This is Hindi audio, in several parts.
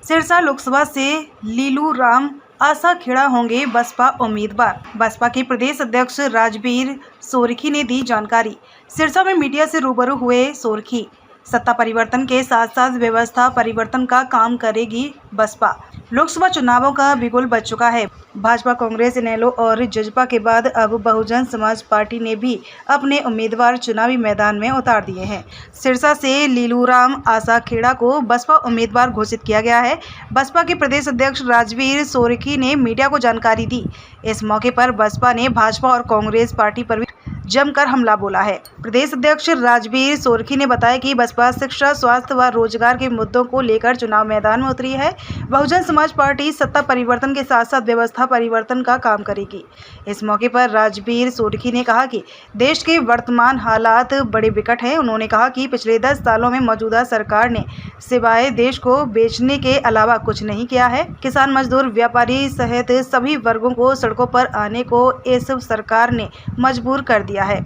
सिरसा लोकसभा से लीलू राम आसाखेड़ा होंगे बसपा उम्मीदवार। बसपा के प्रदेश अध्यक्ष राजवीर सोरखी ने दी जानकारी। सिरसा में मीडिया से रूबरू हुए सोरखी, सत्ता परिवर्तन के साथ साथ व्यवस्था परिवर्तन का काम करेगी बसपा। लोकसभा चुनावों का बिगुल बज चुका है। भाजपा, कांग्रेस, इनेलो और जजपा के बाद अब बहुजन समाज पार्टी ने भी अपने उम्मीदवार चुनावी मैदान में उतार दिए हैं। सिरसा से लीलूराम आसाखेड़ा को बसपा उम्मीदवार घोषित किया गया है। बसपा के प्रदेश अध्यक्ष राजवीर सोरखी ने मीडिया को जानकारी दी। इस मौके पर बसपा ने भाजपा और कांग्रेस पार्टी पर भी जमकर हमला बोला है। प्रदेश अध्यक्ष राजवीर सोरखी ने बताया कि बसपा शिक्षा, स्वास्थ्य व रोजगार के मुद्दों को लेकर चुनाव मैदान में उतरी है। बहुजन समाज पार्टी सत्ता परिवर्तन के साथ साथ व्यवस्था परिवर्तन का काम करेगी। इस मौके पर राजवीर सोरखी ने कहा कि देश के वर्तमान हालात बड़े विकट हैं। उन्होंने कहा कि पिछले 10 सालों में मौजूदा सरकार ने सिवाय देश को बेचने के अलावा कुछ नहीं किया है। किसान, मजदूर, व्यापारी सहित सभी वर्गों को सड़कों पर आने को इस सरकार ने मजबूर कर दिया है।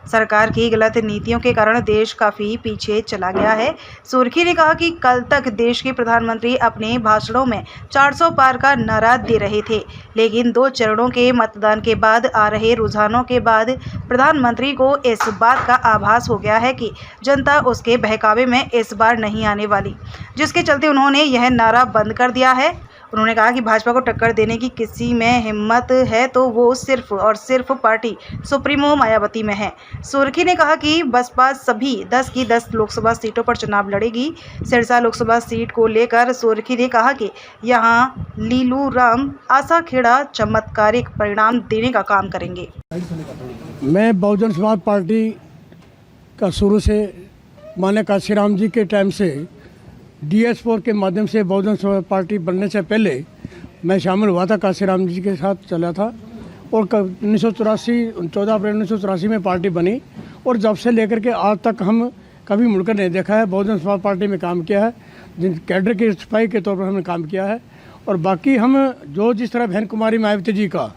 सरकार की गलत नीतियों के कारण देश काफ़ी पीछे चला गया है। सुर्खी ने कहा कि कल तक देश के प्रधानमंत्री अपने भाषणों में 400 पार का नारा दे रहे थे, लेकिन 2 चरणों के मतदान के बाद आ रहे रुझानों के बाद प्रधानमंत्री को इस बात का आभास हो गया है कि जनता उसके बहकावे में इस बार नहीं आने वाली, जिसके चलते उन्होंने यह नारा बंद कर दिया है। उन्होंने कहा कि भाजपा को टक्कर देने की किसी में हिम्मत है तो वो सिर्फ और सिर्फ पार्टी सुप्रीमो मायावती में है। सुर्खी ने कहा कि बसपा सभी 10 की 10 लोकसभा सीटों पर चुनाव लड़ेगी। सिरसा लोकसभा सीट को लेकर सुर्खी ने कहा कि यहां लीलू राम आसाखेड़ा चमत्कारिक परिणाम देने का काम करेंगे। मैं बहुजन समाज पार्टी का शुरू से माननीय काशीराम जी के टाइम से DS4 के माध्यम से बहुजन समाज पार्टी बनने से पहले मैं शामिल हुआ था। काशीराम जी के साथ चला था और 14 अप्रैल 1984 में पार्टी बनी और जब से लेकर के आज तक हम कभी मुड़कर नहीं देखा है। बहुजन समाज पार्टी में काम किया है, जिन कैडर के सिपाही के तौर पर हमने काम किया है। और बाकी हम जो जिस तरह बहन कुमारी मायावती जी का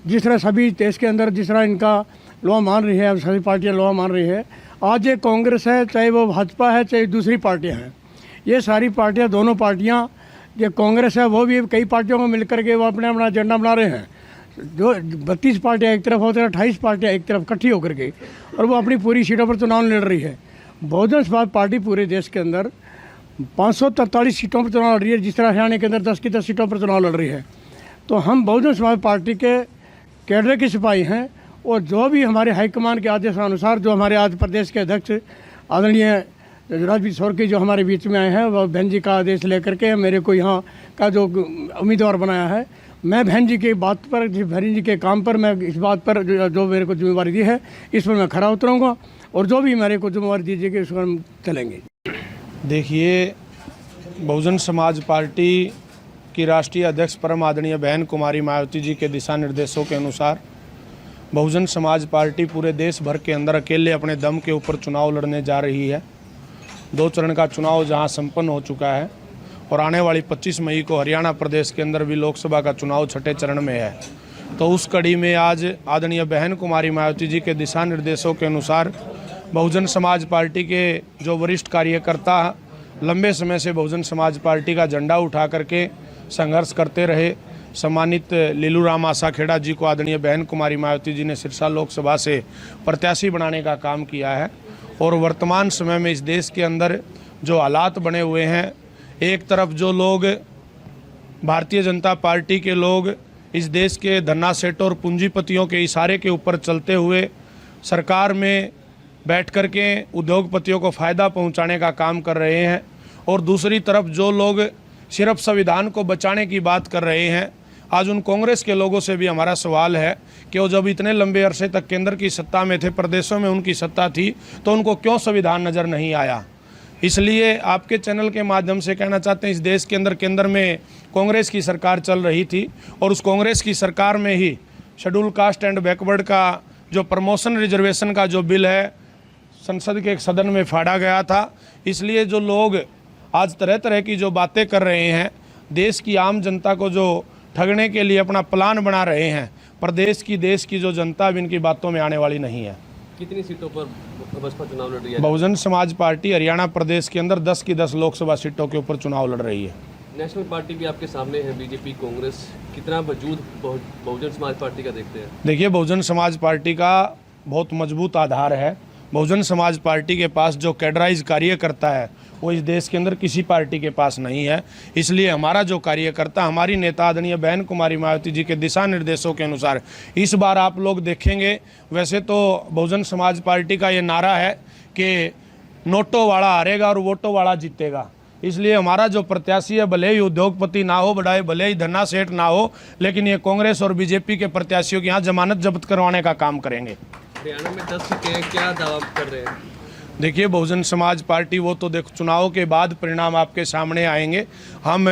जिस तरह सभी देश के अंदर जिस तरह इनका लोहा मान रही है, सभी पार्टियाँ लोहा मान रही है। आज ये कांग्रेस है, चाहे वो भाजपा है, चाहे दूसरी पार्टियाँ हैं, ये सारी पार्टियां, दोनों पार्टियां, जो कांग्रेस है वो भी कई पार्टियों को मिलकर के वो अपना अपना एजेंडा बना रहे हैं। जो 32 पार्टियां एक तरफ होती है, 28 पार्टियां एक तरफ इकट्ठी होकर के और वो अपनी पूरी सीटों पर चुनाव लड़ रही है। बहुजन समाज पार्टी पूरे देश के अंदर 543 सीटों पर चुनाव लड़ रही है, जिस तरह हरियाणा के अंदर 10 की 10 सीटों पर चुनाव लड़ रही है। तो हम बहुजन समाज पार्टी के कैडर के सिपाही हैं और जो भी हमारे हाईकमान के आदेशानुसार जो हमारे आज प्रदेश के अध्यक्ष आदरणीय राजवीर सोरखी जो हमारे बीच में आए हैं, वह बहन जी का आदेश लेकर के मेरे को यहाँ का जो उम्मीदवार बनाया है। मैं बहन जी की बात पर, बहन जी के काम पर, मैं इस बात पर जो मेरे को जिम्मेवारी दी है इस पर मैं खरा उतरूँगा और जो भी मेरे को जिम्मेवारी दीजिएगी उस पर हम चलेंगे। देखिए, बहुजन समाज पार्टी की राष्ट्रीय अध्यक्ष परम आदरणीय बहन कुमारी मायावती जी के दिशा निर्देशों के अनुसार बहुजन समाज पार्टी पूरे देश भर के अंदर अकेले अपने दम के ऊपर चुनाव लड़ने जा रही है। 2 चरण का चुनाव जहां संपन्न हो चुका है और आने वाली 25 मई को हरियाणा प्रदेश के अंदर भी लोकसभा का चुनाव 6ठे चरण में है। तो उस कड़ी में आज आदरणीय बहन कुमारी मायावती जी के दिशा निर्देशों के अनुसार बहुजन समाज पार्टी के जो वरिष्ठ कार्यकर्ता लंबे समय से बहुजन समाज पार्टी का झंडा उठा करके संघर्ष करते रहे, सम्मानित लीलूराम आसाखेड़ा जी को आदरणीय बहन कुमारी मायावती जी ने सिरसा लोकसभा से प्रत्याशी बनाने का काम किया है। और वर्तमान समय में इस देश के अंदर जो हालात बने हुए हैं, एक तरफ जो लोग भारतीय जनता पार्टी के लोग इस देश के धन्ना सेठों और पूंजीपतियों के इशारे के ऊपर चलते हुए सरकार में बैठ कर के उद्योगपतियों को फ़ायदा पहुंचाने का काम कर रहे हैं, और दूसरी तरफ जो लोग सिर्फ संविधान को बचाने की बात कर रहे हैं। आज उन कांग्रेस के लोगों से भी हमारा सवाल है कि वो जब इतने लंबे अरसे तक केंद्र की सत्ता में थे, प्रदेशों में उनकी सत्ता थी, तो उनको क्यों संविधान नज़र नहीं आया। इसलिए आपके चैनल के माध्यम से कहना चाहते हैं, इस देश के अंदर केंद्र में कांग्रेस की सरकार चल रही थी और उस कांग्रेस की सरकार में ही शेड्यूल कास्ट एंड बैकवर्ड का जो प्रमोशन रिजर्वेशन का जो बिल है संसद के एक सदन में फाड़ा गया था। इसलिए जो लोग आज तरह तरह की जो बातें कर रहे हैं, देश की आम जनता को जो ठगने के लिए अपना प्लान बना रहे हैं, प्रदेश की देश की जो जनता अब इनकी बातों में आने वाली नहीं है। कितनी सीटों पर बसपा चुनाव लड़ रही है? बहुजन समाज पार्टी हरियाणा प्रदेश के अंदर 10 की 10 लोकसभा सीटों के ऊपर चुनाव लड़ रही है। नेशनल पार्टी भी आपके सामने है, बीजेपी कांग्रेस, कितना वजूद बहुजन समाज पार्टी का देखते हैं? देखिए, बहुजन समाज पार्टी का बहुत मजबूत आधार है। बहुजन समाज पार्टी के पास जो कैडराइज कार्यकर्ता है वो इस देश के अंदर किसी पार्टी के पास नहीं है। इसलिए हमारा जो कार्यकर्ता, हमारी नेता आदरणीय बहन कुमारी मायावती जी के दिशा निर्देशों के अनुसार इस बार आप लोग देखेंगे, वैसे तो बहुजन समाज पार्टी का ये नारा है कि नोटों वाला हारेगा और वोटों वाला जीतेगा। इसलिए हमारा जो प्रत्याशी है, भले ही उद्योगपति ना हो, बड़ाए भले ही धन्ना सेठ ना हो, लेकिन ये कांग्रेस और बीजेपी के प्रत्याशियों की यहाँ जमानत जब्त करवाने का काम करेंगे। हरियाणा में 10 सीटें, क्या दावा कर रहे हैं? देखिए, बहुजन समाज पार्टी वो तो देखो चुनाव के बाद परिणाम आपके सामने आएंगे। हम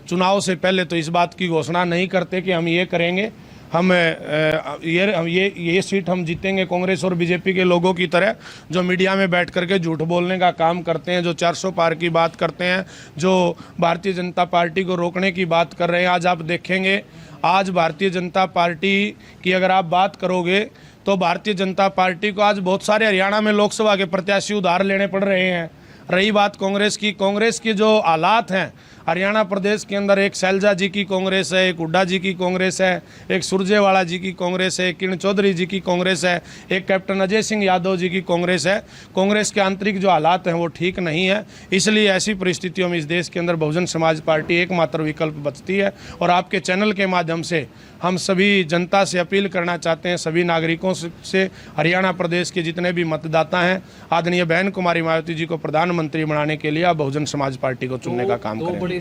चुनाव से पहले तो इस बात की घोषणा नहीं करते कि हम ये करेंगे, हम ये सीट हम जीतेंगे कांग्रेस और बीजेपी के लोगों की तरह जो मीडिया में बैठ करके झूठ बोलने का काम करते हैं, जो 400 पार की बात करते हैं, जो भारतीय जनता पार्टी को रोकने की बात कर रहे हैं। आज आप देखेंगे, आज भारतीय जनता पार्टी की अगर आप बात करोगे तो भारतीय जनता पार्टी को आज बहुत सारे हरियाणा में लोकसभा के प्रत्याशी उधार लेने पड़ रहे हैं। रही बात कांग्रेस की जो हालात हैं हरियाणा प्रदेश के अंदर, एक शैलजा जी की कांग्रेस है, एक हुड्डा जी की कांग्रेस है, एक सुरजेवाला जी की कांग्रेस है, एक किरण चौधरी जी की कांग्रेस है, एक कैप्टन अजय सिंह यादव जी की कांग्रेस है। कांग्रेस के आंतरिक जो हालात हैं वो ठीक नहीं है। इसलिए ऐसी परिस्थितियों में इस देश के अंदर बहुजन समाज पार्टी एकमात्र विकल्प बचती है। और आपके चैनल के माध्यम से हम सभी जनता से अपील करना चाहते हैं, सभी नागरिकों से, हरियाणा प्रदेश के जितने भी मतदाता हैं, आदरणीय बहन कुमारी मायावती जी को प्रधानमंत्री बनाने के लिए आप बहुजन समाज पार्टी को चुनने का काम करें।